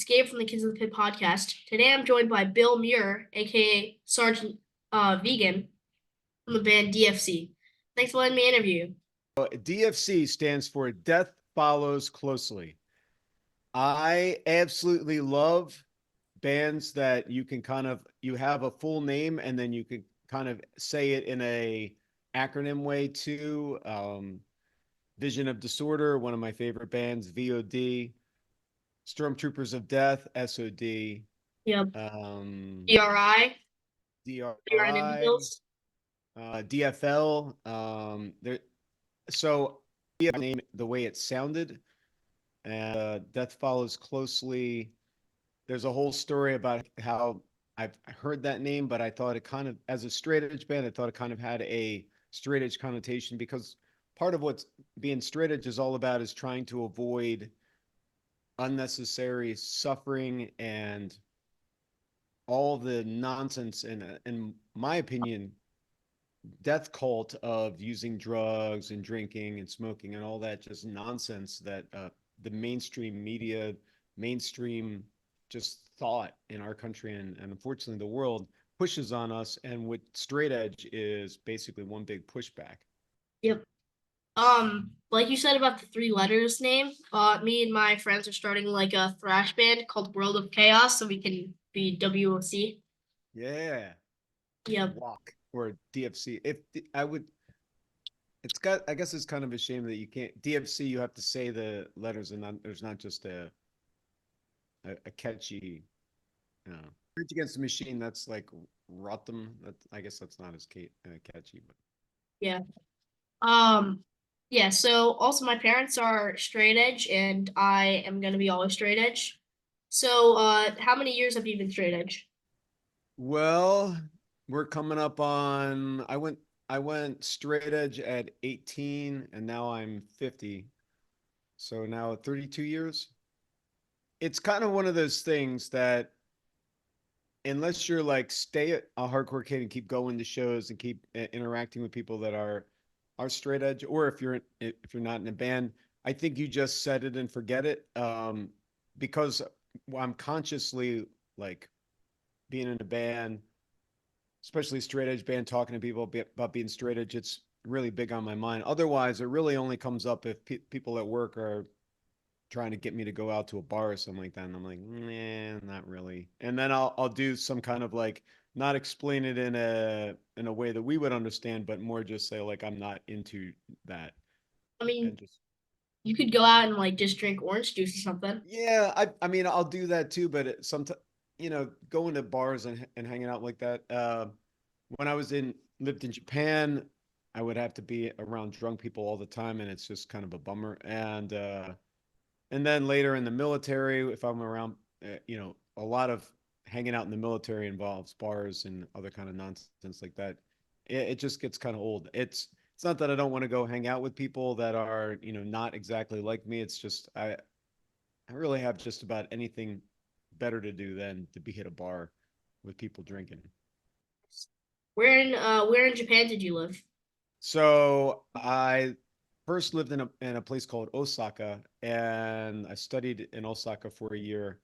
Gabe from the Kids of the Pit podcast. Today I'm joined by Bill Muir, aka Sergeant Vegan from the band DFC. Thanks for letting me interview you. DFC stands for Death Follows Closely. I absolutely love bands that you have a full name and then you can kind of say it in a acronym way too. Vision of Disorder, one of my favorite bands, VOD, Stormtroopers of Death, SOD, Yep. um, DRI, DRI Ninja DRI, Bills. DFL. So yeah, name the way it sounded. And Death Follows Closely. There's a whole story about how I've heard that name, but I thought it kind of, as a straight edge band, I thought it kind of had a straight edge connotation because part of what's being straight edge is all about is trying to avoid unnecessary suffering and all the nonsense and, in my opinion, death cult of using drugs and drinking and smoking and all that just nonsense that the mainstream media, mainstream just thought in our country and unfortunately the world pushes on us. And with straight edge is basically one big pushback. Yep. Like you said about the three letters name, me and my friends are starting like a thrash band called World of Chaos, so we can be WOC. Yeah, Yep. walk or DFC. If I would, it's got. I guess it's kind of a shame that you can't DFC. You have to say the letters, and not, there's not just a catchy. Rage Against the Machine. That's like Rotham. That I guess that's not as catchy, but Yeah. Um, yeah, so also my parents are straight edge and I am gonna be always straight edge. So, how many years have you been straight edge? well, we're coming up on. I went straight edge at 18, and now I'm 50. So now 32 years. It's kind of one of those things that unless you're like stay a hardcore kid and keep going to shows and keep interacting with people that are straight edge, or if you're not in a band, I think you just set it and forget it. Because I'm consciously like being in a band, especially straight edge band, talking to people about being straight edge. It's really big on my mind. Otherwise, it really only comes up if people at work are trying to get me to go out to a bar or something like that. And I'm like, nah, not really. And then I'll do some kind of like not explain it in a way that we would understand, but more just say like I'm not into that. I mean, And just you could go out and like just drink orange juice or something. yeah, I mean I'll do that too, but sometimes going to bars and hanging out like that. When I lived in Japan, I would have to be around drunk people all the time, and it's just kind of a bummer. And then later in the military, if I'm around, a lot of hanging out in the military involves bars and other kind of nonsense like that. It just gets kind of old. It's not that I don't want to go hang out with people that are, not exactly like me. It's just I really have just about anything better to do than to be at a bar with people drinking. Where in Japan did you live? So I first lived in a place called Osaka, and I studied in Osaka for a year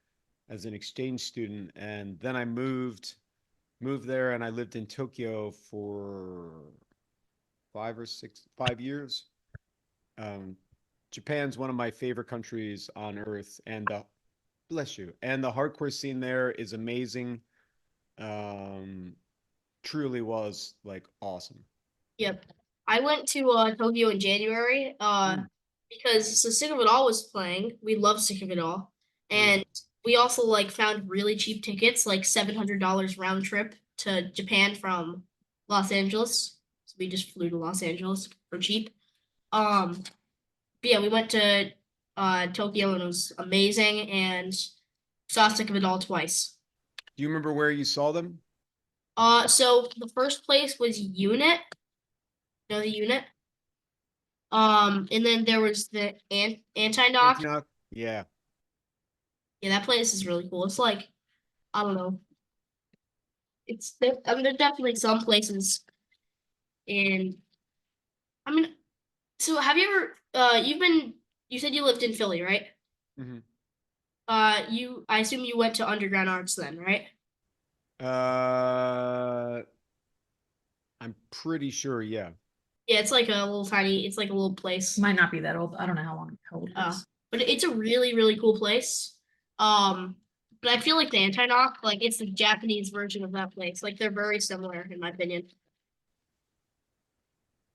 as an exchange student, and then I moved there, and I lived in Tokyo for 5 years. Um, Japan's one of my favorite countries on earth, and bless you, and the hardcore scene there is amazing. Um, Truly was like awesome. Yep. I went to Tokyo in January Mm, because so Sick of It All was playing. We love Sick of It All. oh yeah. And we also like found really cheap tickets, like $700 round trip to Japan from Los Angeles. So we just flew to Los Angeles for cheap. Um, but yeah, we went to Tokyo and it was amazing and saw Sick of It All twice. Do you remember where you saw them? So the first place was Unit. You know the Unit? And then there was the Anti-Knock. Antioch? Yeah. Yeah, that place is really cool. It's like, I don't know. It's there, I mean, there's definitely some places in, I mean, so have you ever, you said you lived in Philly, right? Hmm. I assume you went to underground arts then, right? Uh, I'm pretty sure, yeah. Yeah, it's like a little tiny. It's like a little place. Might not be that old. I don't know how old it Uh, is. but it's a really really cool place. Um, but I feel like the anti-knock, like it's the Japanese version of that place. Like they're very similar in my opinion.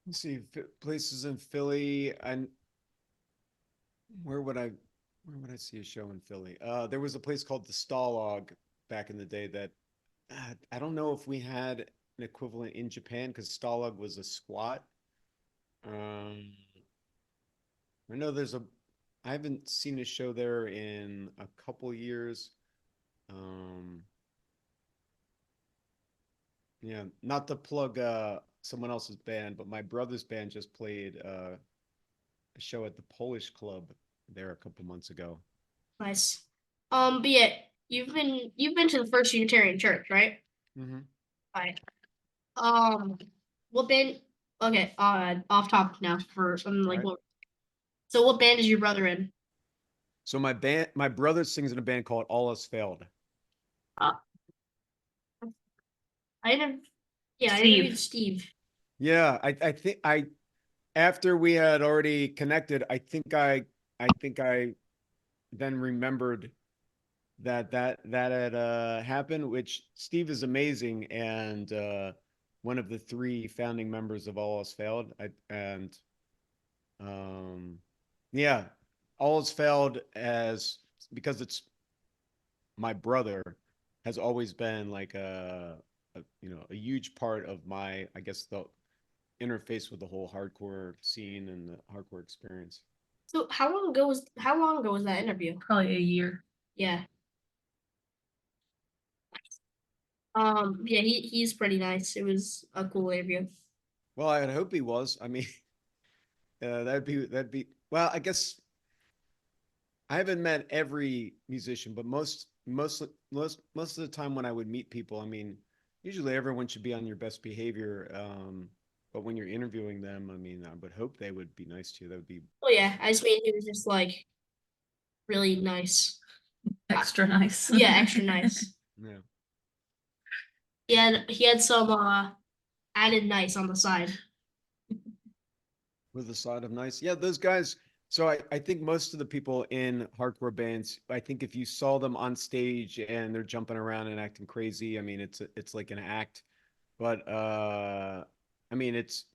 Let's see, places in Philly, and where would I, where would I see a show in Philly? There was a place called the Stalag back in the day that I don't know if we had an equivalent in Japan because Stalag was a squat. Um, I know I haven't seen a show there in a couple years. Um, yeah, not to plug someone else's band, but my brother's band just played a show at the Polish Club there a couple months ago. Nice. But yeah, you've been to the First Unitarian Church, right? Hmm. Right. Um, what band? Okay. Off topic now for something All like right. what? So what band is your brother in? So my brother sings in a band called All Us Failed. Uh, I didn't. Yeah, I Steve. interviewed Steve. Yeah, I think after we had already connected, I think I then remembered that had happened, which Steve is amazing and one of the three founding members of All Else Failed. And um, yeah, All Else Failed as because it's my brother has always been like a huge part of my, I guess, the interface with the whole hardcore scene and the hardcore experience. So how long ago was that interview? Probably a year. Yeah. Yeah, he's pretty nice. It was a cool interview. Well, I hope he was. I mean, that'd be well, I guess I haven't met every musician, but most of the time when I would meet people, I mean, usually everyone should be on your best behavior. But when you're interviewing them, I mean, I would hope they would be nice to you. That would be Oh yeah, I just mean he was just like really nice. Extra nice. Yeah, extra nice. yeah. He had some added nice on the side. With a side of nice. Yeah, those guys. So I think most of the people in hardcore bands, I think if you saw them on stage and they're jumping around and acting crazy, I mean, it's like an act. But I mean, it's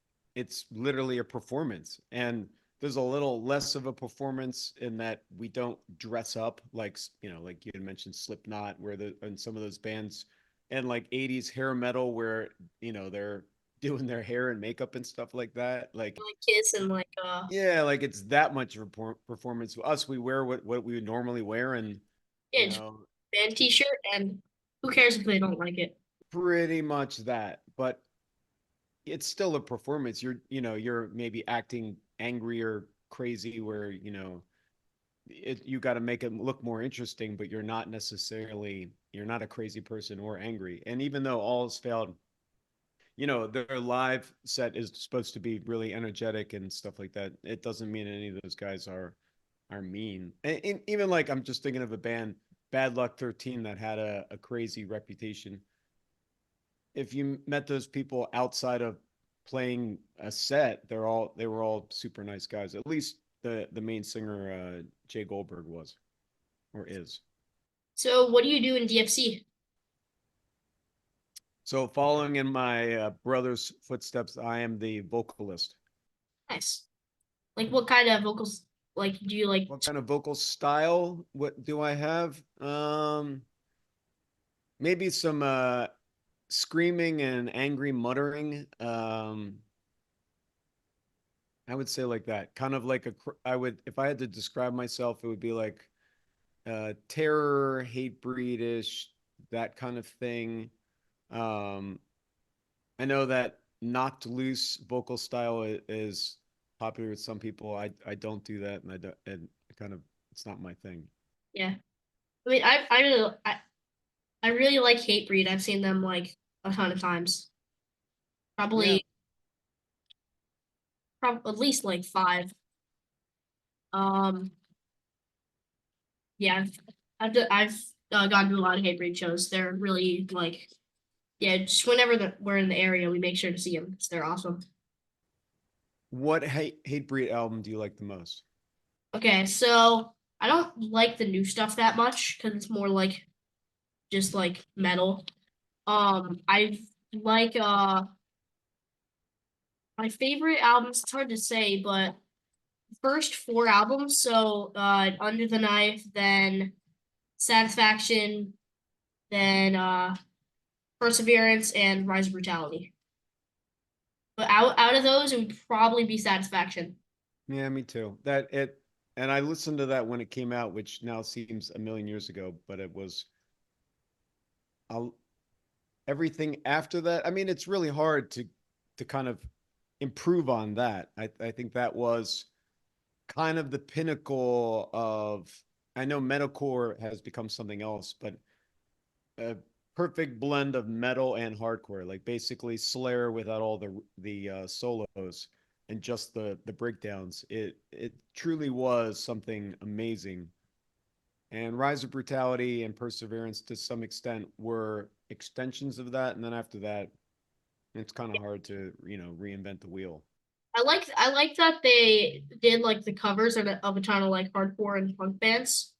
literally a performance, and there's a little less of a performance in that we don't dress up like like you had mentioned Slipknot, where the and some of those bands and like 80s hair metal where they're doing their hair and makeup and stuff like that. Like Like Kiss and like yeah, like it's that much of a performance. Us, we wear what we would normally wear, and you yeah, just know, band T-shirt, and who cares if they don't like it? pretty much that. But it's still a performance. You're maybe acting angry or crazy where, you got to make it look more interesting, but you're not a crazy person or angry. And even though all has failed, their live set is supposed to be really energetic and stuff like that. It doesn't mean any of those guys are mean. And even like I'm just thinking of a band, Bad Luck 13, that had a crazy reputation. If you met those people outside of playing a set, they were all super nice guys. At least the main singer, Jay Goldberg, was or is. So what do you do in DFC? So following in my brother's footsteps, I am the vocalist. Nice. Like what kind of vocals? Like do you like? What kind of vocal style? What do I have? Maybe some screaming and angry muttering. I would say like that. Kind of like I would, if I had to describe myself, it would be like terror, hate breedish, that kind of thing. Um, I know that knocked loose vocal style is popular with some people. I don't do that, and I don't, and it kind of it's not my thing. Yeah. I mean, I really like Hatebreed. I've seen them like a ton of times. Yeah, Probably at least like five. Um, yeah. I've gone to a lot of Hatebreed shows. They're really like, yeah, just whenever we're in the area, we make sure to see them because they're awesome. What Hatebreed album do you like the most? Okay, so I don't like the new stuff that much because it's more like just like metal. I like my favorite albums. It's hard to say, but first four albums. So Under the Knife, then Satisfaction, then Perseverance, and Rise of Brutality. But out of those, it would probably be Satisfaction. Yeah, me too. And I listened to that when it came out, which now seems a million years ago, but it was a everything after that. I mean, it's really hard to kind of improve on that. I think that was kind of the pinnacle of. I know metalcore has become something else, but a perfect blend of metal and hardcore, like basically Slayer without all the solos and just the breakdowns. It truly was something amazing. And Rise of Brutality and Perseverance to some extent were extensions of that. And then after that, it's kind of hard to, reinvent the wheel. I like that they did like the covers of a ton of like hardcore and punk bands.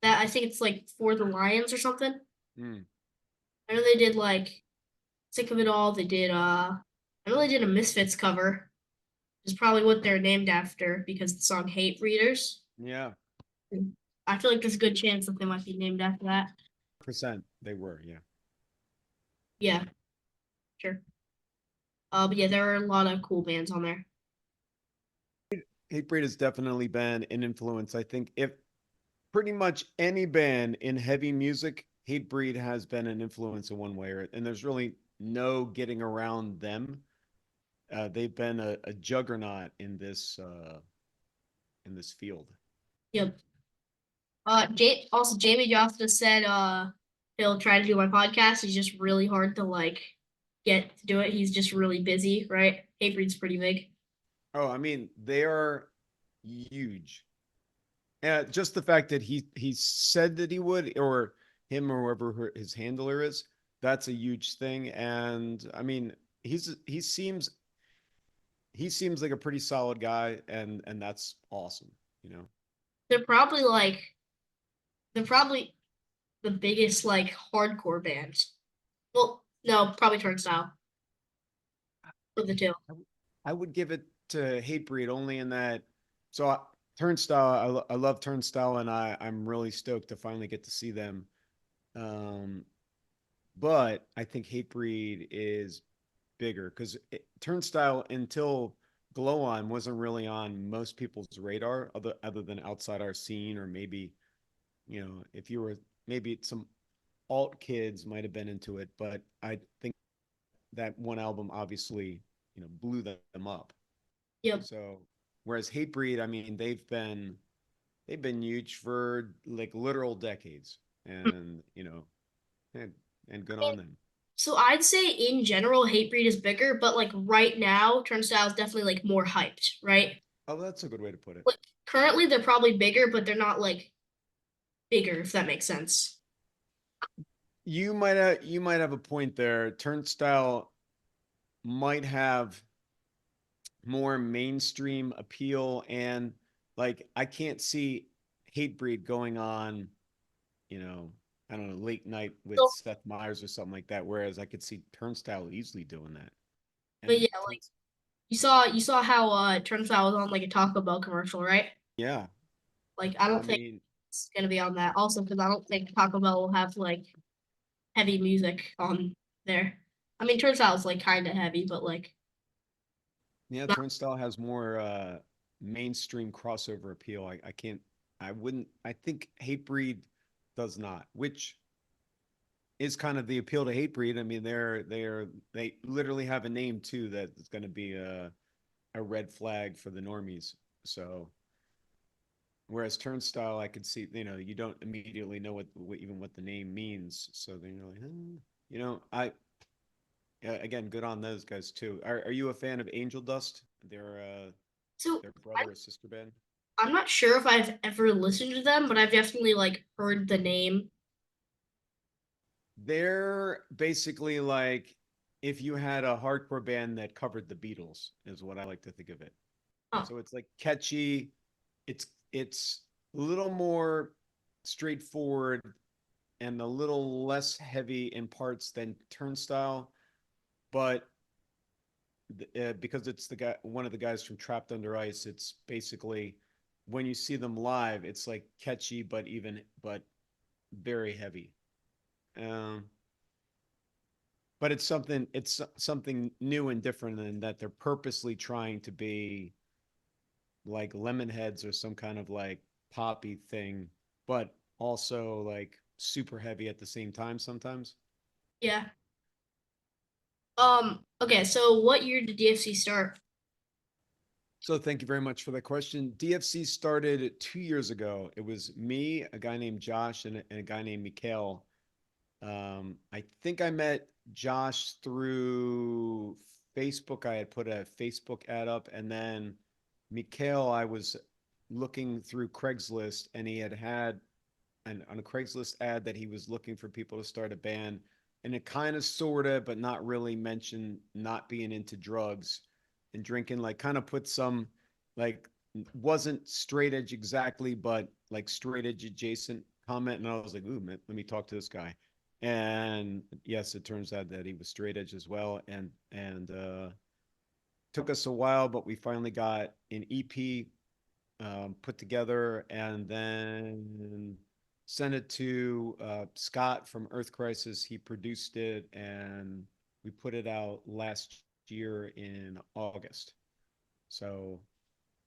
That I think it's like For the Lions or something. Mm. I know they did like Sick of It All. They did I know they did a Misfits cover, which is probably what they're named after because the song Hate Readers. Yeah, I feel like there's a good chance that they might be named after that. percent they were. Yeah. Yeah, sure. But yeah, there are a lot of cool bands on there. Hatebreed has definitely been an influence. I think if pretty much any band in heavy music, Hatebreed has been an influence in one way, and there's really no getting around them. They've been a juggernaut in this field. Yep. Also Jamie Josta said he'll try to do my podcast. He's just really hard to like get to do it. He's just really busy, right? Hatebreed's pretty big. Oh, I mean, they are huge. Just the fact that he said that he would, or him or whoever his handler is, that's a huge thing. And I mean, he seems like a pretty solid guy, and that's awesome. You know. They're probably like they're probably the biggest like hardcore bands. Well, no, probably Turnstile for the two. I would give it to Hatebreed only in that. So Turnstile, I love Turnstile, and I'm really stoked to finally get to see them. Um, but I think Hatebreed is bigger because Turnstile until Glow On wasn't really on most people's radar, other than outside our scene, or maybe if you were maybe some alt kids might have been into it, but I think that one album obviously blew them up. Yep. So whereas Hatebreed, I mean, they've been huge for like literal decades, and and, and good on them. So I'd say in general, Hatebreed is bigger, but like right now, Turnstile is definitely like more hyped, right? Oh, that's a good way to put it. Like currently, they're probably bigger, but they're not like bigger, if that makes sense. You might have a point there. Turnstile might have more mainstream appeal, and like I can't see Hatebreed going on, you know, I don't know, late night with So, Seth Meyers or something like that. Whereas I could see Turnstile easily doing that. but And yeah, like you saw how Turnstile was on like a Taco Bell commercial, right? yeah, Like I I don't think mean, it's gonna be on that. Also, because I don't think Taco Bell will have like heavy music on there. I mean, Turnstile is like kind of heavy, but like yeah, not. Turnstile has more mainstream crossover appeal. I can't, I wouldn't, I think Hatebreed does not, which is kind of the appeal to Hatebreed. I mean, they literally have a name too that's going to be a red flag for the normies. So whereas Turnstile, I could see, you don't immediately know even what the name means. So then you're like, yeah, again, good on those guys too. Are you a fan of Angel Dust? Their So their I brother or sister band? I'm not sure if I've ever listened to them, but I've definitely like heard the name. They're basically like if you had a hardcore band that covered the Beatles, is what I like to think of it. Oh, So it's like catchy. It's a little more straightforward and a little less heavy in parts than Turnstile, but because it's the guy, one of the guys from Trapped Under Ice, it's basically when you see them live, it's like catchy but very heavy. Um, but it's something new and different in that they're purposely trying to be like Lemonheads or some kind of like poppy thing, but also like super heavy at the same time sometimes. yeah. Okay, so what year did DFC start? So thank you very much for that question. DFC started 2 years ago. It was me, a guy named Josh, and a guy named Mikhail. I think I met Josh through Facebook. I had put a Facebook ad up, and then Mikhail, I was looking through Craigslist, and he had on a Craigslist ad that he was looking for people to start a band, and it kind of sorta, but not really mentioned not being into drugs and drinking. Like kind of put some like wasn't straight edge exactly, but like straight edge adjacent comment, and I was like, ooh, man, let me talk to this guy. And yes, it turns out that he was straight edge as well, and took us a while, but we finally got an EP put together and then sent it to Scott from Earth Crisis. He produced it and we put it out last year in August. So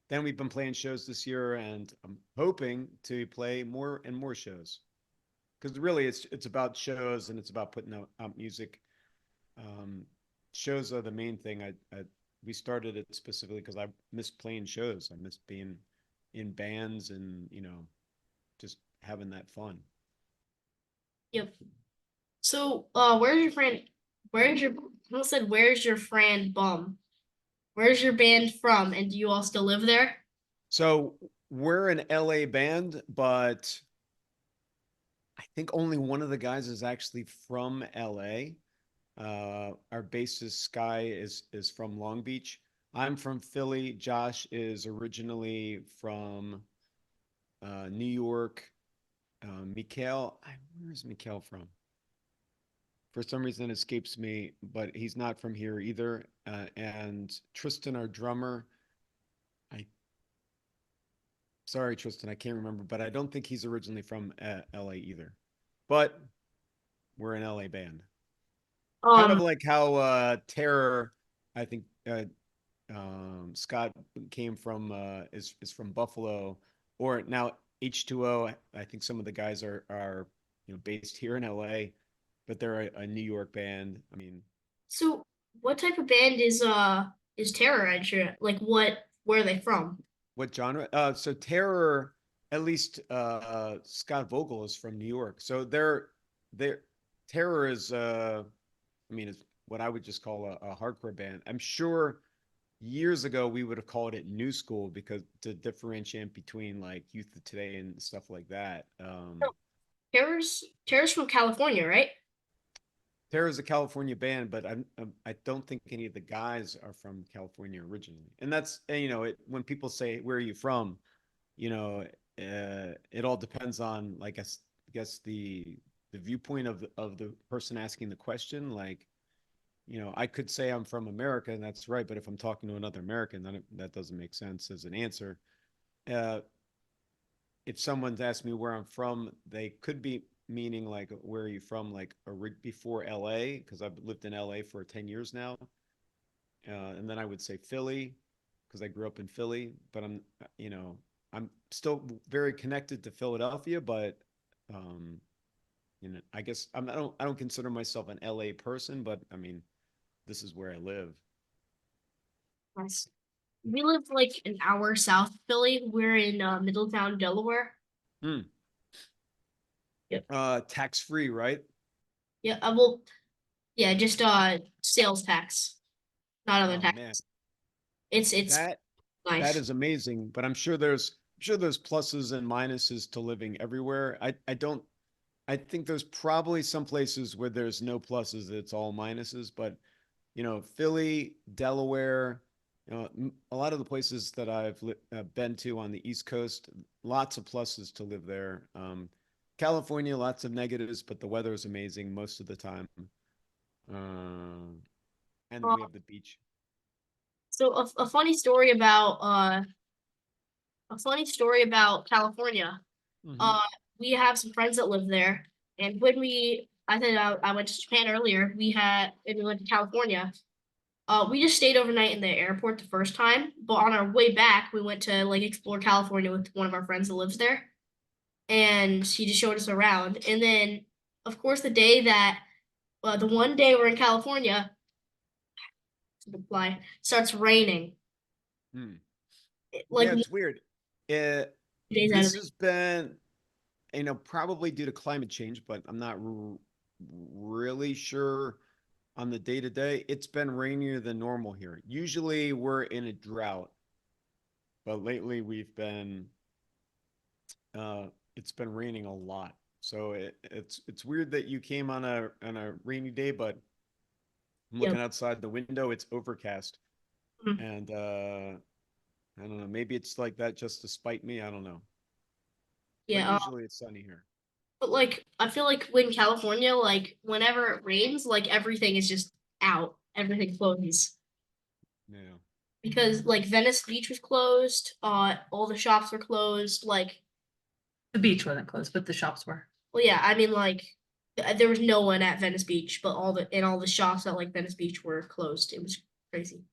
then we've been playing shows this year and I'm hoping to play more and more shows because really it's about shows and it's about putting out music. Um, Shows are the main thing. We started it specifically because I miss playing shows. I miss being in bands and just having that fun. Yep. So, where's your friend? Where's your? I almost said, where's your friend Bum? Where's your band from? And do you all still live there? So we're an LA band, but I think only one of the guys is actually from LA. Our bassist Sky is from Long Beach. I'm from Philly. Josh is originally from New York. Where is Mikhail from? For some reason, it escapes me, but he's not from here either. And Tristan, our drummer, I sorry, Tristan, I can't remember, but I don't think he's originally from LA either. But we're an LA band, kind of Um, like how Terror, I think Scott came from is from Buffalo, or now H2O. I think some of the guys are based here in LA, but they're a New York band. I mean, so what type of band is Terror Edge? Like what? Where are they from? what genre? So Terror, at least Scott Vogel is from New York. So they're Terror is I mean, it's what I would just call a hardcore band. I'm sure years ago we would have called it new school because to differentiate between like youth of today and stuff like that. Terror's from California, right? Terror is a California band, but I don't think any of the guys are from California originally. And that's when people say where are you from, you know, it all depends on like I guess the viewpoint of the person asking the question. Like I could say I'm from America, and that's right. But if I'm talking to another American, then that doesn't make sense as an answer. Uh, if someone's asked me where I'm from, they could be meaning like, where are you from? Like before LA, because I've lived in LA for 10 years now. And then I would say Philly, because I grew up in Philly, but I'm still very connected to Philadelphia, but, I guess I don't consider myself an LA person, but I mean, this is where I live. Nice. We live like an hour south of Philly. We're in Middletown, Delaware. Hmm. Yep. Tax free, right? Yeah. Well, yeah, just sales tax, not other Oh tax. man, It's that that nice. is amazing. But I'm sure there's sure there's pluses and minuses to living everywhere. I think there's probably some places where there's no pluses, it's all minuses, but Philly, Delaware, a lot of the places that I've been to on the East Coast, lots of pluses to live there. California, lots of negatives, but the weather is amazing most of the time. And Uh, we have the beach. so a funny story about California. Mhm. Uh, we have some friends that live there, and when I said I went to Japan earlier. And we went to California. We just stayed overnight in the airport the first time, but on our way back, we went to like explore California with one of our friends that lives there, and he just showed us around. And then, of course, the one day we're in California, to fly starts raining. Hmm. Like Yeah, it's weird. Uh, days out of this the has been, probably due to climate change, but I'm not really sure on the day to day. It's been rainier than normal here. Usually we're in a drought, but lately it's been raining a lot. So it's weird that you came on a rainy day, but I'm Yep. looking outside the window, it's overcast. Mhm. And I don't know, maybe it's like that just to spite me. I don't know. But Yeah. usually it's sunny here. But like I feel like when California, like whenever it rains, like everything is just out. Everything closes. Yeah. Because like Venice Beach was closed, all the shops were closed. Like, The beach wasn't closed, but the shops were. well, yeah, I mean, like there was no one at Venice Beach, but all the shops at like Venice Beach were closed. It was crazy.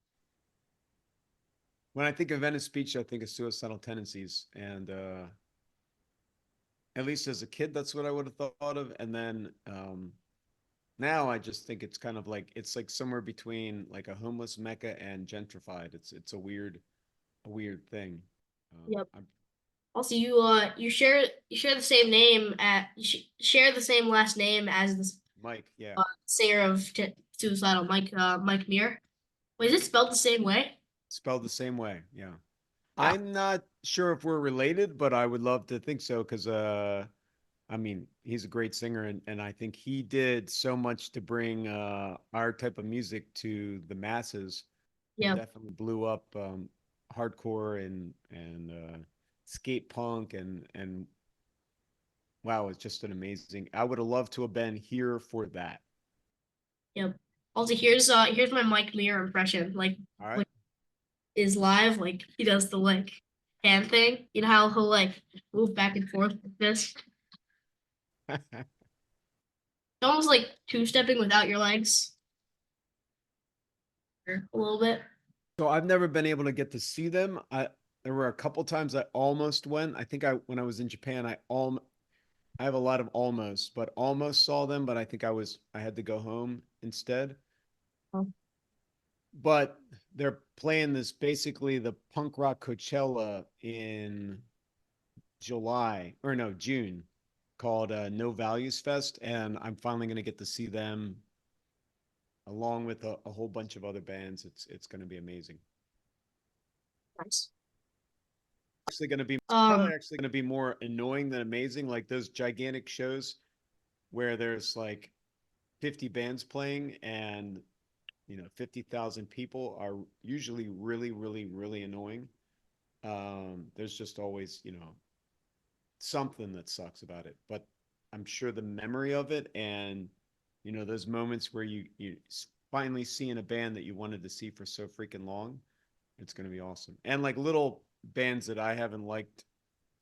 When I think of Venice Beach, I think of suicidal tendencies. And at least as a kid, that's what I would have thought of. And then now I just think it's like somewhere between like a homeless mecca and gentrified. It's a weird thing. Yep. I'm Also, you share the same name share the same last name as the Mike, yeah. singer of Suicidal, Mike Muir. Wait, is it spelled the same way? Spelled the same way, yeah. Wow. I'm not sure if we're related, but I would love to think so because he's a great singer and I think he did so much to bring our type of music to the masses and Yeah. definitely blew up hardcore and skate punk and wow, it's just an amazing. I would have loved to have been here for that. Yep. Also, here's my Mike Muir impression. Like All when right. is live, like he does the like hand thing. You know how he'll like move back and forth like this? It's almost like two-stepping without your legs. Or a little bit. So I've never been able to get to see them. There were a couple times I almost went. I think I when I was in Japan, I have a lot of almost, but almost saw them, but I think I had to go home instead. Oh, But they're playing this basically the punk rock Coachella in July or no, June called No Values Fest and I'm finally going to get to see them along with a whole bunch of other bands. It's going to be amazing. nice. Actually going to be Um, probably actually going to be more annoying than amazing like those gigantic shows where there's like 50 bands playing and 50,000 people are usually really, really, really annoying. There's just always, something that sucks about it. But I'm sure the memory of it and, those moments where you finally seeing a band that you wanted to see for so freaking long, it's going to be awesome. And like little bands that I haven't liked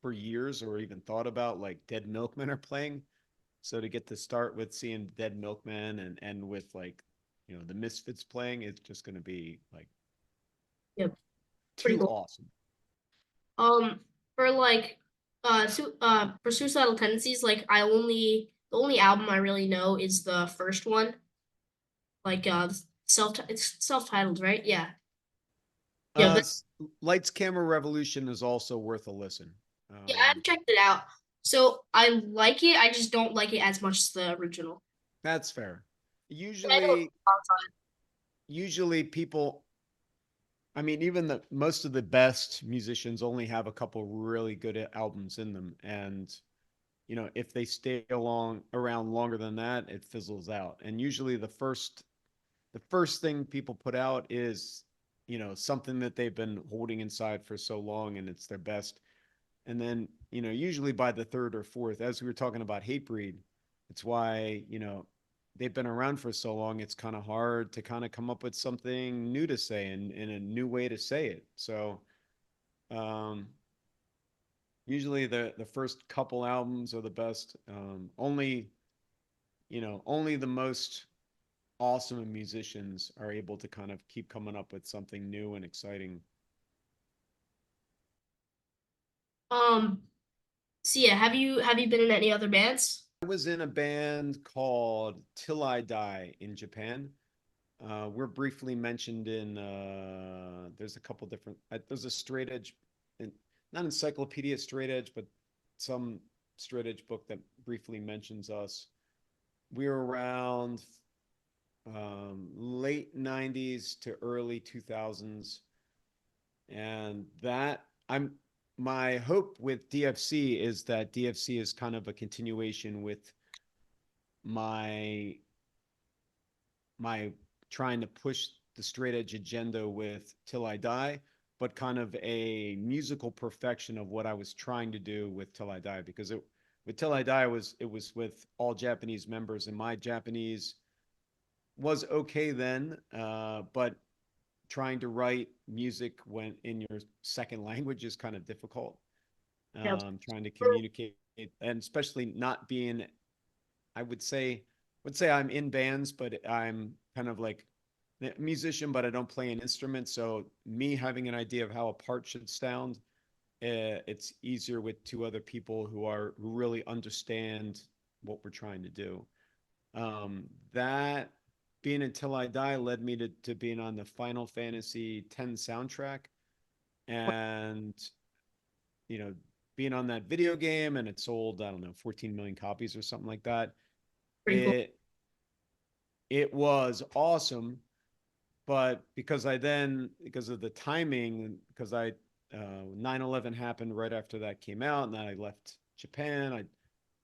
for years or even thought about, like Dead Milkmen are playing. So to get to start with seeing Dead Milkmen and end with like, the Misfits playing, it's just going to be like yep, pretty too cool. awesome. Um, for like, for suicidal tendencies, like the only album I really know is the first one. Like, it's self-titled, right? Yeah. Yeah. Uh, Lights Camera Revolution is also worth a listen. Yeah, Um, I've checked it out. So I like it. I just don't like it as much as the original. that's fair. But I know Usually, songs on usually people I mean, even the most of the best musicians only have a couple really good albums in them, and if they stay along around longer than that, it fizzles out. And usually the first thing people put out is something that they've been holding inside for so long, and it's their best. And then usually by the third or fourth, as we were talking about Hatebreed, it's why they've been around for so long, it's kind of hard to kind of come up with something new to say and in a new way to say it. So um usually the first couple albums are the best. Only the most awesome musicians are able to kind of keep coming up with something new and exciting. Um, so yeah, have you been in any other bands? I was in a band called Till I Die in Japan. We're briefly mentioned in there's a couple different there's a straight edge, not encyclopedia straight edge, but some straight edge book that briefly mentions us. We were around late 90s to early 2000s, and that I'm my hope with DFC is that DFC is kind of a continuation with my my trying to push the straight edge agenda with Till I Die, but kind of a musical perfection of what I was trying to do with Till I Die, because with Till I Die it was with all Japanese members, and my Japanese was okay then, but trying to write music when in your second language is kind of difficult. Yeah. Trying to communicate, and especially not being, I would say I'm in bands, but I'm kind of like a musician, but I don't play an instrument. So me having an idea of how a part should sound, it's easier with two other people who really understand what we're trying to do. That being Until I Die led me to being on the Final Fantasy X soundtrack, and you know being on that video game, and it sold, I don't know, 14 million copies or something like that. Pretty cool. It was awesome, but because of the timing, because I 9/11 happened right after that came out, and then I left Japan.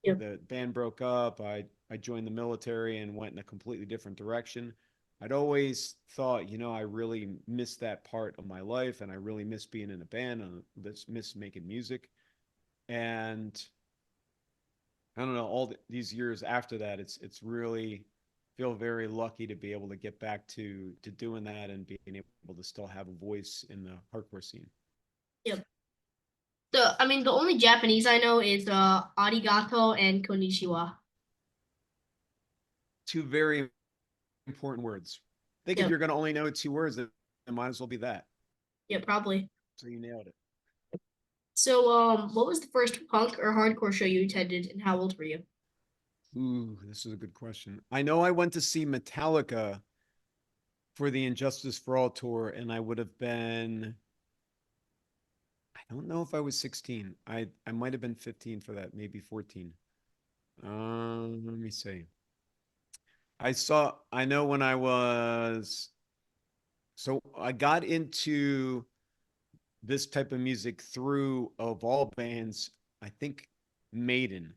Yep. The band broke up. I joined the military and went in a completely different direction. I'd always thought, I really miss that part of my life, and I really miss being in a band, and miss making music. And I don't know, these years after that, it's really feel very lucky to be able to get back to doing that and being able to still have a voice in the hardcore scene. Yep. The only Japanese I know is arigato and konnichiwa. Two very important words. I think if Yep. you're going to only know two words, then it might as well be that. Yeah, probably. So you nailed it. So what was the first punk or hardcore show you attended, and how old were you? Ooh, this is a good question. I know I went to see Metallica for the Injustice for All tour, and I would have been, I don't know if I was 16. I might have been 15 for that, maybe 14. Let me see. I know when I was, so I got into this type of music through, of all bands, I think Maiden.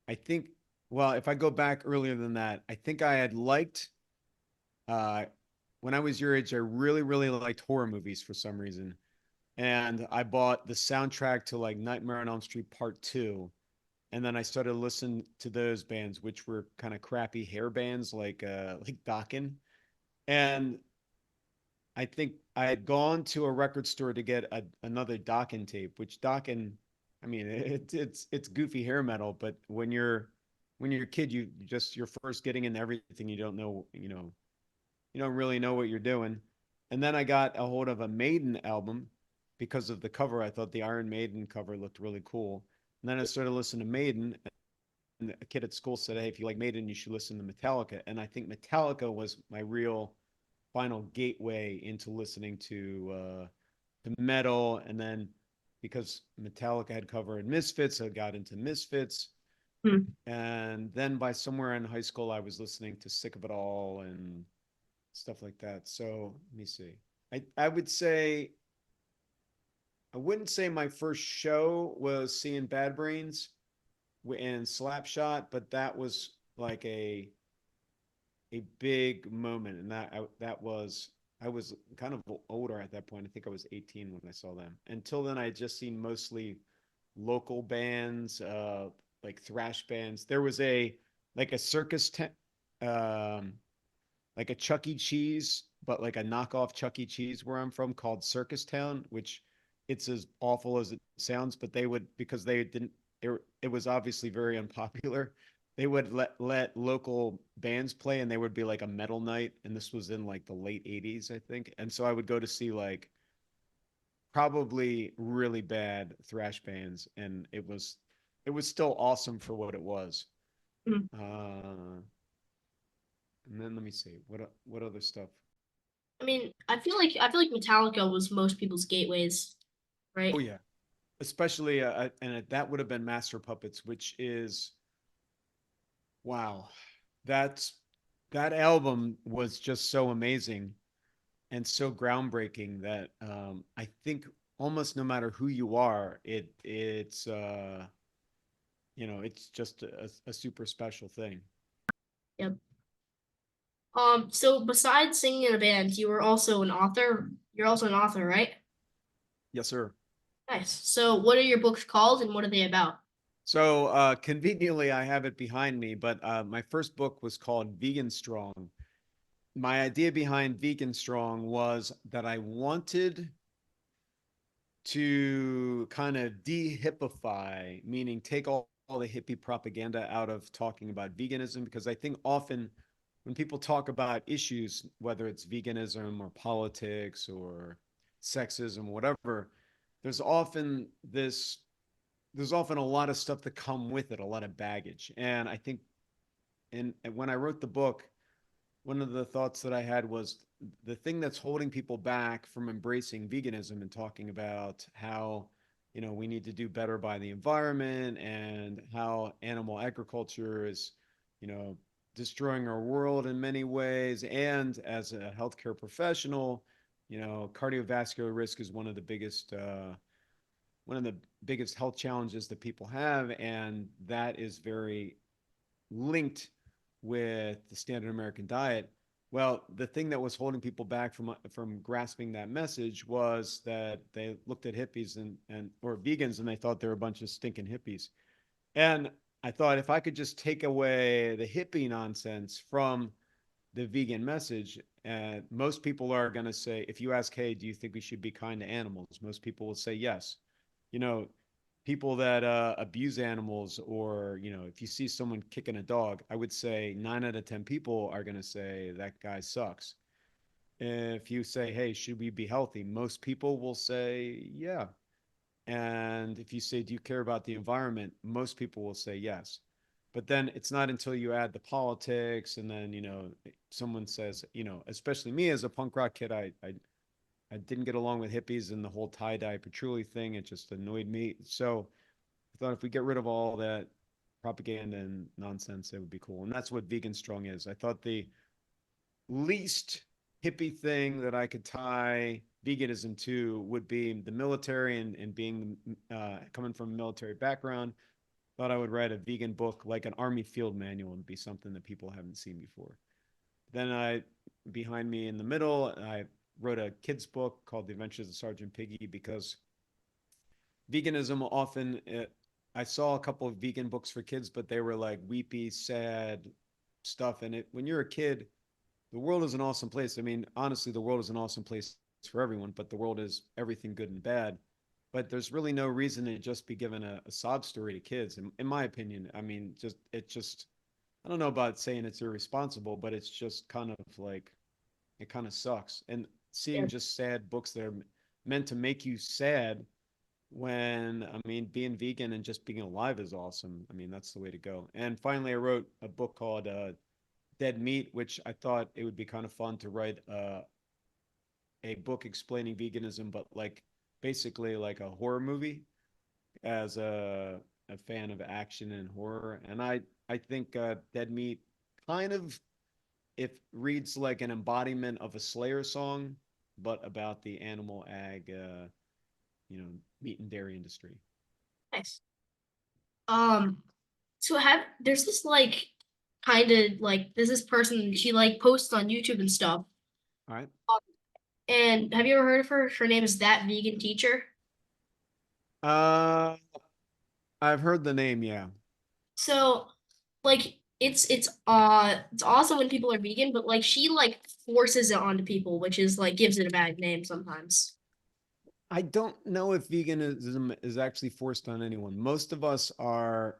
I think, well, if I go back earlier than that, I think I had liked, uh, when I was your age, I really, really liked horror movies for some reason. And I bought the soundtrack to like Nightmare on Elm Street Part 2. And then I started listening to those bands, which were kind of crappy hair bands like Dokken. And I think I had gone to a record store to get another Dokken tape, which Dokken, I mean, it's goofy hair metal, but when you're a kid, you're first getting into everything. You don't know, you don't really know what you're doing. And then I got a hold of a Maiden album because of the cover. I thought the Iron Maiden cover looked really cool. And then I started listening to Maiden, and a kid at school said, "Hey, if you like Maiden, you should listen to Metallica." And I think Metallica was my real final gateway into listening to metal. And then because Metallica had covered Misfits, I got into Misfits. Hmm. And then by somewhere in high school, I was listening to Sick of It All and stuff like that. So let me see. I would say I wouldn't say my first show was seeing Bad Brains and Slapshot, but that was like a big moment, and that was I was kind of older at that point. I think I was 18 when I saw them. Until then, I had just seen mostly local bands, like thrash bands. There was a like a circus tent, um, like a Chuck E. Cheese, but like a knockoff Chuck E. Cheese where I'm from called Circus Town, which it's as awful as it sounds, but they would because they didn't it was obviously very unpopular. They would let local bands play and they would be like a metal night, and this was in like the late 80s, I think. And so I would go to see like probably really bad thrash bands, and it was still awesome for what it was. Mm. And then let me see what other stuff. I mean, I feel like Metallica was most people's gateways, right? Oh yeah, especially and that would have been Master Puppets, which is wow. That's that album was just so amazing and so groundbreaking that I think almost no matter who you are, it's just a super special thing. Yep. So besides singing in a band, you were also an author. You're also an author, right? Yes, sir. Nice. So what are your books called and what are they about? So conveniently, I have it behind me, but my first book was called Vegan Strong. My idea behind Vegan Strong was that I wanted to kind of de-hippify, meaning take all the hippie propaganda out of talking about veganism, because I think often when people talk about issues, whether it's veganism or politics or sexism, whatever, there's often this there's often a lot of stuff that come with it, a lot of baggage. And I think and when I wrote the book, one of the thoughts that I had was the thing that's holding people back from embracing veganism and talking about how, we need to do better by the environment and how animal agriculture is, you know, destroying our world in many ways. And as a healthcare professional, cardiovascular risk is one of the biggest health challenges that people have, and that is very linked with the standard American diet. Well, the thing that was holding people back from grasping that message was that they looked at hippies and or vegans and they thought they were a bunch of stinking hippies. And I thought if I could just take away the hippie nonsense from the vegan message, most people are going to say, if you ask, hey, do you think we should be kind to animals? Most people will say yes. You know, people that abuse animals, or if you see someone kicking a dog, I would say 9 out of 10 people are going to say that guy sucks. If you say, hey, should we be healthy, most people will say yeah. And if you say, do you care about the environment, most people will say yes. But then it's not until you add the politics, and then someone says, especially me as a punk rock kid, I didn't get along with hippies and the whole tie-dye patchouli thing. It just annoyed me. So I thought if we get rid of all that propaganda and nonsense, it would be cool. And that's what Vegan Strong is. I thought the least hippie thing that I could tie veganism to would be the military, and being coming from a military background. Thought I would write a vegan book, like an army field manual, and be something that people haven't seen before. Then behind me in the middle, I wrote a kid's book called The Adventures of Sergeant Piggy, because veganism often, I saw a couple of vegan books for kids, but they were like weepy, sad stuff. And when you're a kid, the world is an awesome place. I mean, honestly, the world is an awesome place for everyone, but the world is everything good and bad. But there's really no reason to just be given a sob story to kids, in my opinion. I mean, I don't know about saying it's irresponsible, but it's just kind of like, it kind of sucks. And seeing Yeah. just sad books that are meant to make you sad, when, I mean, being vegan and just being alive is awesome. I mean, that's the way to go. And finally, I wrote a book called Dead Meat, which I thought it would be kind of fun to write a book explaining veganism, but like basically like a horror movie, as a fan of action and horror. And I think Dead Meat kind of, it reads like an embodiment of a Slayer song, but about the animal ag, meat and dairy industry. Nice. So there's this like kind of like there's this person she like posts on YouTube and stuff. All right. And have you ever heard of her? Her name is That Vegan Teacher. Uh, I've heard the name. Yeah. So like it's awesome when people are vegan, but like she like forces it onto people, which is like gives it a bad name sometimes. I don't know if veganism is actually forced on anyone. Most of us are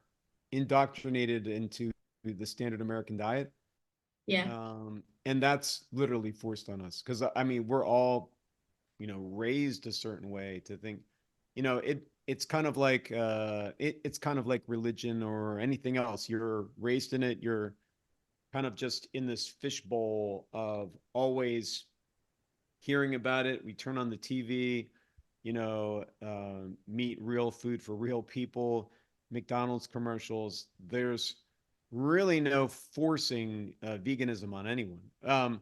indoctrinated into the standard American diet. Yeah. And that's literally forced on us. Because I mean, we're all, raised a certain way to think, it's kind of like it's kind of like religion or anything else. You're raised in it, you're kind of just in this fishbowl of always hearing about it. We turn on the TV, meat real food for real people, McDonald's commercials. There's really no forcing veganism on anyone.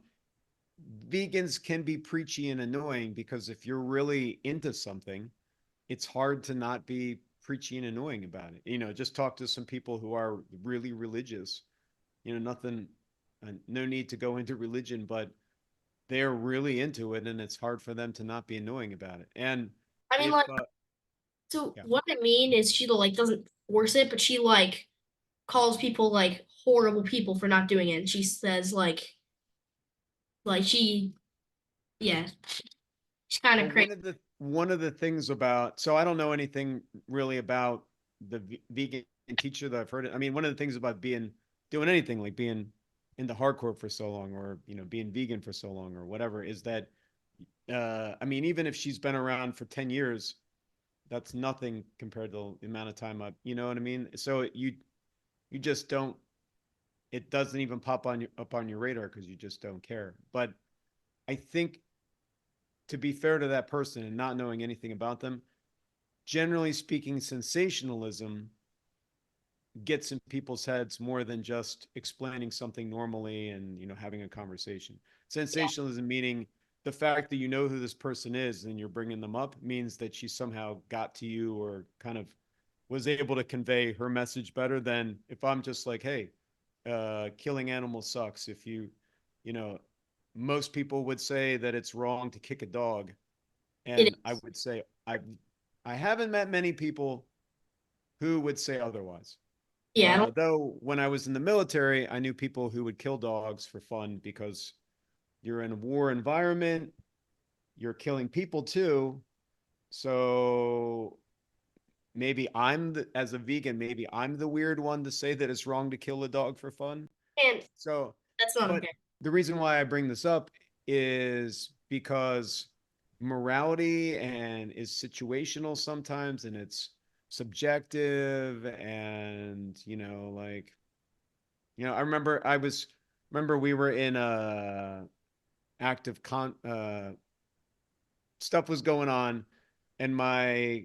Vegans can be preachy and annoying because if you're really into something, it's hard to not be preachy and annoying about it. Just talk to some people who are really religious. Nothing, no need to go into religion, but they're really into it and it's hard for them to not be annoying about it. And I mean if, like so yeah. what I mean is she like doesn't force it, but she like calls people like horrible people for not doing it. And she says like she yeah, she's kind Well, of crazy. one of the things about, so I don't know anything really about the vegan teacher that I've heard it. I mean, one of the things about doing anything like being into hardcore for so long, or being vegan for so long, or whatever, is that I mean, even if she's been around for 10 years, that's nothing compared to the amount of time you know what I mean? So you just don't, it doesn't even pop up on your radar because you just don't care. But I think, to be fair to that person and not knowing anything about them, generally speaking, sensationalism gets in people's heads more than just explaining something normally and having a conversation. Yeah, Sensationalism meaning the fact that you know who this person is and you're bringing them up means that she somehow got to you or kind of was able to convey her message better than if I'm just like, hey, killing animals sucks. If you know, most people would say that it's wrong to kick a dog, it and I is. would say I haven't met many people who would say otherwise. Yeah, I don't Though when I was in the military, I knew people who would kill dogs for fun because you're in a war environment, you're killing people too. So maybe as a vegan, maybe I'm the weird one to say that it's wrong to kill a dog for fun. and So, that's not but okay. the reason why I bring this up is because morality and is situational sometimes, and it's subjective, and like I remember we were in a active con stuff was going on, and my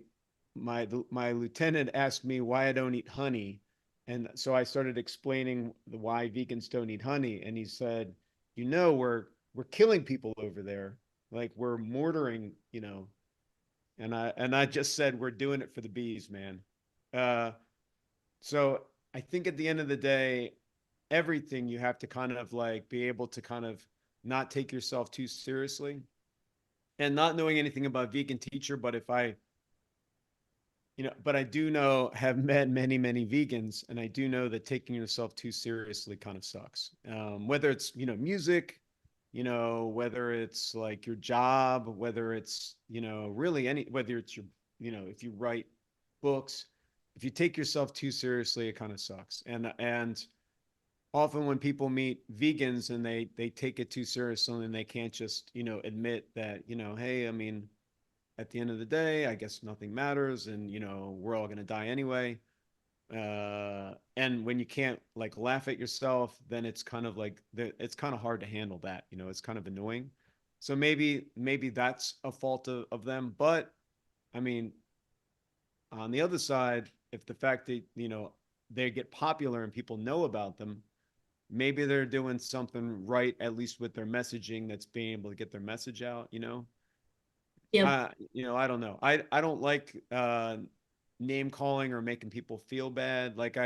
lieutenant asked me why I don't eat honey, and so I started explaining why vegans don't eat honey, and he said, we're killing people over there, like we're mortaring, and I just said we're doing it for the bees, man. Uh, so I think at the end of the day, everything you have to kind of like be able to kind of not take yourself too seriously, and not knowing anything about vegan teacher, but but I do know, have met many, many vegans, and I do know that taking yourself too seriously kind of sucks. Whether it's, music, whether it's like your job, whether it's, really whether it's if you write books, if you take yourself too seriously, it kind of sucks. And often when people meet vegans and they take it too seriously and they can't just, admit that, hey, I mean, at the end of the day, I guess nothing matters, and we're all gonna die anyway. And when you can't like laugh at yourself, then it's kind of like it's kind of hard to handle that. It's kind of annoying. So maybe that's a fault of them. But I mean, on the other side, if the fact that they get popular and people know about them maybe they're doing something right, at least with their messaging, that's being able to get their message out, you know? Yep. I don't know. I don't like name calling or making people feel bad. Like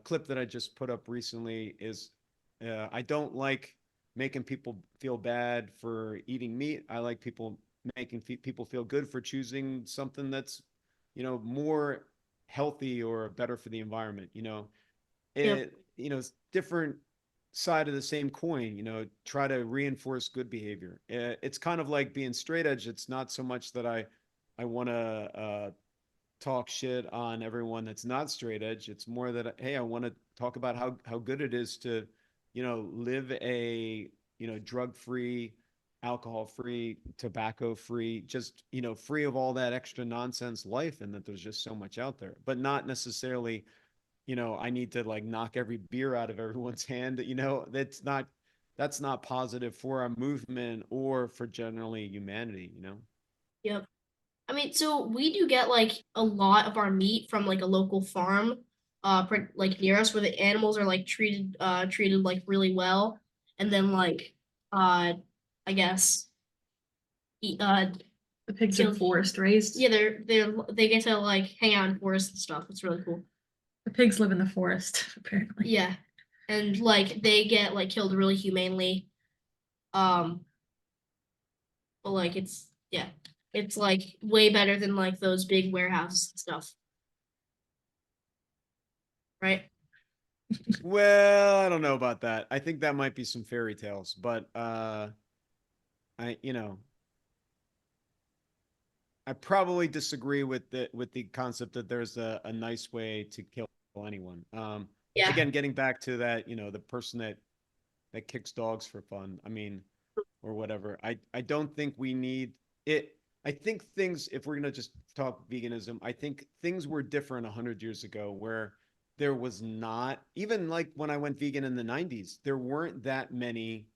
clip that I just put up recently is I don't like making people feel bad for eating meat. I like making people feel good for choosing something that's, more healthy or better for the environment. Yep. Different side of the same coin, try to reinforce good behavior. It's kind of like being straight edge. It's not so much that I want to talk shit on everyone that's not straight edge. It's more that, hey, I want to talk about how good it is to, live a, drug-free, alcohol-free, tobacco-free, just, free of all that extra nonsense life, and that there's just so much out there, but not necessarily, I need to like knock every beer out of everyone's hand. That's not positive for our movement or for generally humanity. Yep. I mean, so we do get like a lot of our meat from like a local farm, like near us, where the animals are like treated like really well, and then like, I guess, eat, The pigs are killed. forest raised. Yeah, they get to like hang out in forests and stuff. It's really cool. The pigs live in the forest, apparently. Yeah, and like they get like killed really humanely. Um, but like it's like way better than like those big warehouses and stuff, right? Well, I don't know about that. I think that might be some fairy tales, but I you know I probably disagree with the concept that there's a nice way to kill anyone. Yeah, Again, getting back to that, the person that kicks dogs for fun. I mean, or whatever. I don't think we need it. I think things, if we're going to just talk veganism, I think things were different 100 years ago where there was not, even like when I went vegan in the 90s, there weren't that many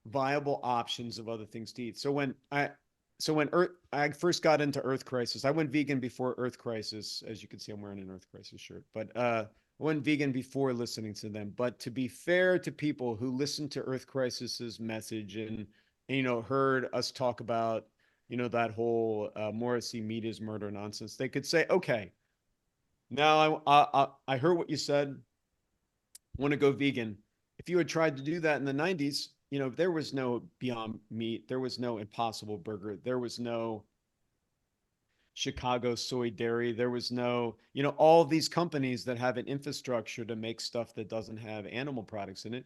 viable options of other things to eat. So when I first got into Earth Crisis, I went vegan before Earth Crisis. As you can see, I'm wearing an Earth Crisis shirt, but I went vegan before listening to them. But to be fair to people who listened to Earth Crisis's message and heard us talk about that whole Morrissey meat is murder nonsense, they could say, okay, now I heard what you said. Want to go vegan. If you had tried to do that in the 90s, there was no Beyond Meat, there was no Impossible Burger, there was no Chicago Soy Dairy, there was no, all these companies that have an infrastructure to make stuff that doesn't have animal products in it.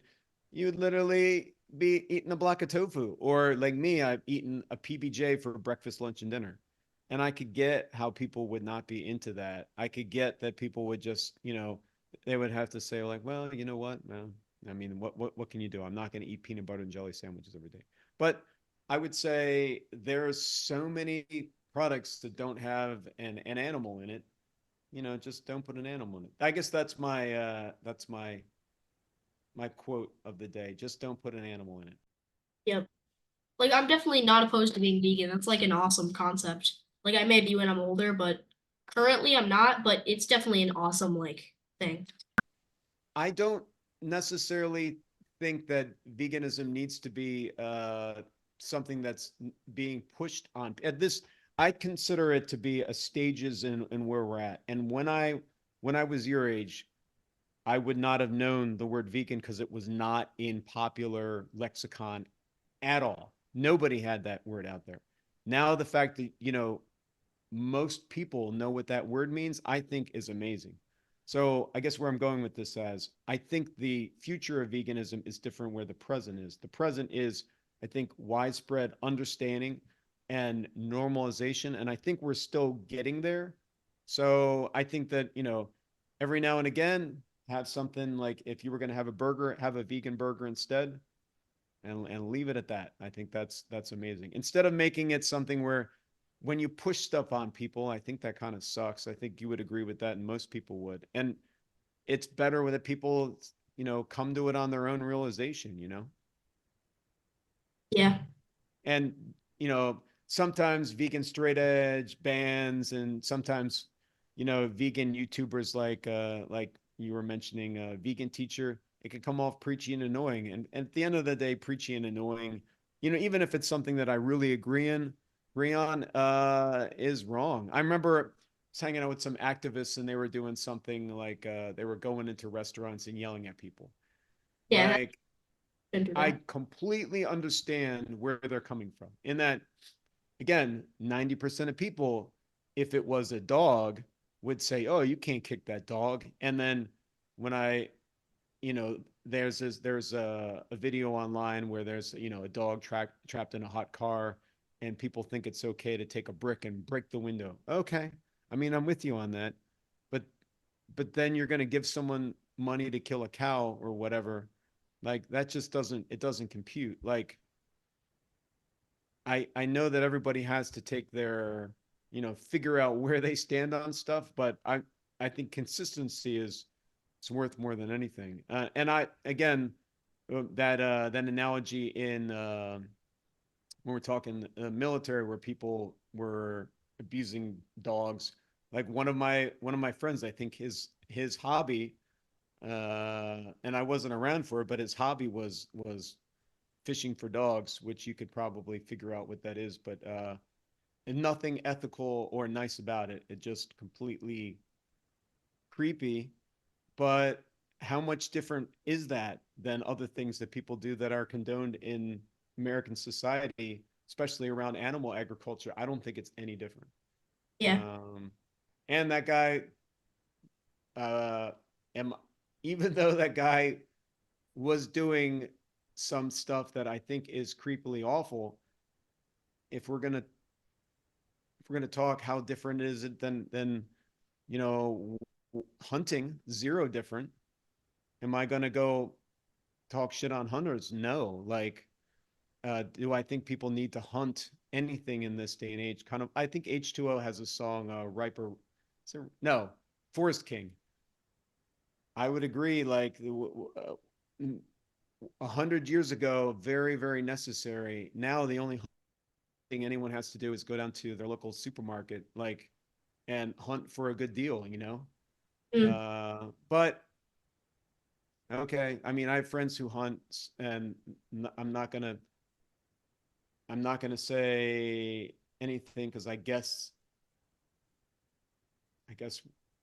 You'd literally be eating a block of tofu, or like me, I've eaten a PBJ for breakfast, lunch, and dinner. And I could get how people would not be into that. I could get that people would just, they would have to say like, well, you know what? No, I mean, what can you do? I'm not going to eat peanut butter and jelly sandwiches every day. But I would say there's so many products that don't have an animal in it. Just don't put an animal in it. I guess that's my quote of the day. Just don't put an animal in it. yep. Like I'm definitely not opposed to being vegan. That's like an awesome concept. Like I may be when I'm older, but currently I'm not, but it's definitely an awesome like thing. I don't necessarily think that veganism needs to be something that's being pushed on. At this, I consider it to be a stages in where we're at. And when I was your age, I would not have known the word vegan because it was not in popular lexicon at all. Nobody had that word out there. Now the fact that, most people know what that word means, I think is amazing. So I guess where I'm going with this as I think the future of veganism is different where the present is. The present is, I think, widespread understanding and normalization. And I think we're still getting there. So I think that, every now and again, have something like if you were going to have a burger, have a vegan burger instead and leave it at that. I think that's amazing. Instead of making it something where when you push stuff on people, I think that kind of sucks. I think you would agree with that, and most people would. And it's better when the people, come to it on their own realization. Yeah. And, sometimes vegan straight edge bands and sometimes, vegan YouTubers like you were mentioning a vegan teacher, it could come off preachy and annoying. And at the end of the day, preachy and annoying, even if it's something that I really agree on, is wrong. I remember was hanging out with some activists and they were doing something like they were going into restaurants and yelling at people. Yeah, that Like, shouldn't do I that. completely understand where they're coming from. In that, again, 90% of people, if it was a dog, would say, "Oh, you can't kick that dog." And then when there's a video online where there's a dog trapped in a hot car, and people think it's okay to take a brick and break the window. Okay, I mean, I'm with you on that, but then you're going to give someone money to kill a cow or whatever. Like, that just doesn't compute. Like, I know that everybody has to take their, figure out where they stand on stuff, but I think consistency is it's worth more than anything. And I again that analogy in when we're talking military where people were abusing dogs. Like one of my friends, I think his hobby, and I wasn't around for it, but his hobby was fishing for dogs, which you could probably figure out what that is, but and nothing ethical or nice about it. It just completely creepy. But how much different is that than other things that people do that are condoned in American society, especially around animal agriculture? I don't think it's any different. Yeah. Um, and that guy, uh, am even though that guy was doing some stuff that I think is creepily awful, if we're gonna talk how different is it than you know hunting, zero different. Am I gonna go talk shit on hunters? No. Like, do I think people need to hunt anything in this day and age? Kind of. I think H2O has a song, "Riper." No, Forest King. I would agree. Like 100 years ago, very very necessary. Now the only thing anyone has to do is go down to their local supermarket, like, and hunt for a good deal. Mm. But okay, I mean, I have friends who hunt, and I'm not gonna say anything because I guess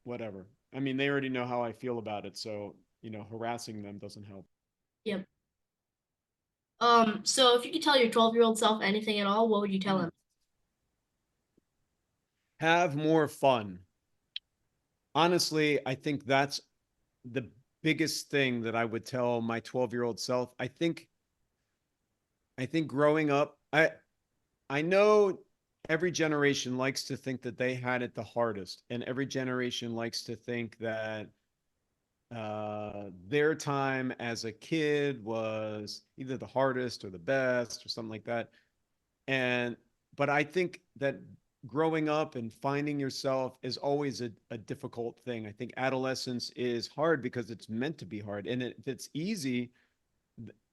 whatever. I mean, they already know how I feel about it, so harassing them doesn't help. Yep. So if you could tell your 12-year-old self anything at all, what would you tell him? Have more fun. Honestly, I think that's the biggest thing that I would tell my 12-year-old self. I think growing up, I know every generation likes to think that they had it the hardest, and every generation likes to think that their time as a kid was either the hardest or the best or something like that. And but I think that growing up and finding yourself is always a difficult thing. I think adolescence is hard because it's meant to be hard. And if it's easy,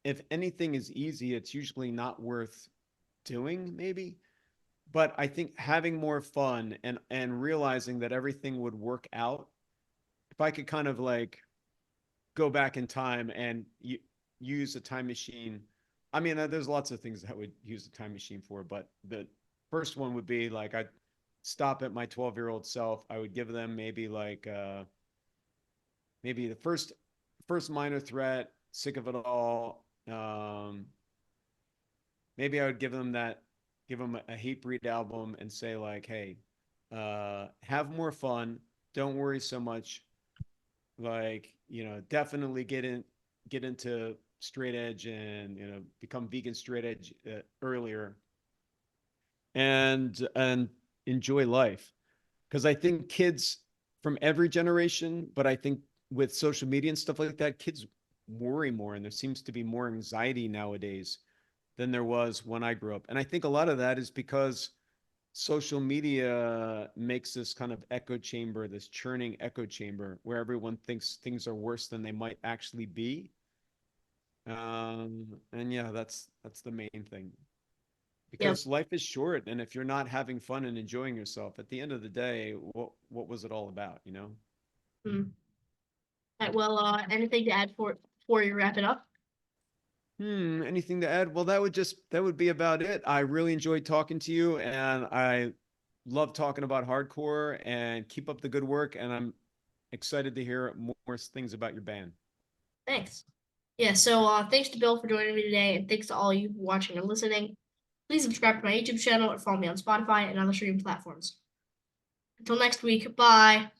if anything is easy, it's usually not worth doing, maybe. But I think having more fun and realizing that everything would work out, if I could kind of like go back in time and use a time machine. I mean, there's lots of things that I would use a time machine for, but the first one would be like I'd stop at my 12-year-old self. I would give them maybe like maybe the first minor threat, sick of it all. Maybe I would give them a Hatebreed album and say like, hey, have more fun. Don't worry so much. Like, definitely get into straight edge and become vegan straight edge earlier, and enjoy life. Because I think kids from every generation, but I think with social media and stuff like that, kids worry more, and there seems to be more anxiety nowadays than there was when I grew up. And I think a lot of that is because social media makes this kind of echo chamber, this churning echo chamber where everyone thinks things are worse than they might actually be. And yeah, that's the main thing. Yep. Because life is short, and if you're not having fun and enjoying yourself, at the end of the day, what was it all about? Mm. Right, well, anything to add before you wrap it up? Anything to add? Well, that would be about it. I really enjoyed talking to you, and I love talking about hardcore, and keep up the good work, and I'm excited to hear more things about your band. Thanks. Yeah, so thanks to Bill for joining me today, and thanks to all you watching and listening. Please subscribe to my YouTube channel or follow me on Spotify and other streaming platforms. Until next week, bye.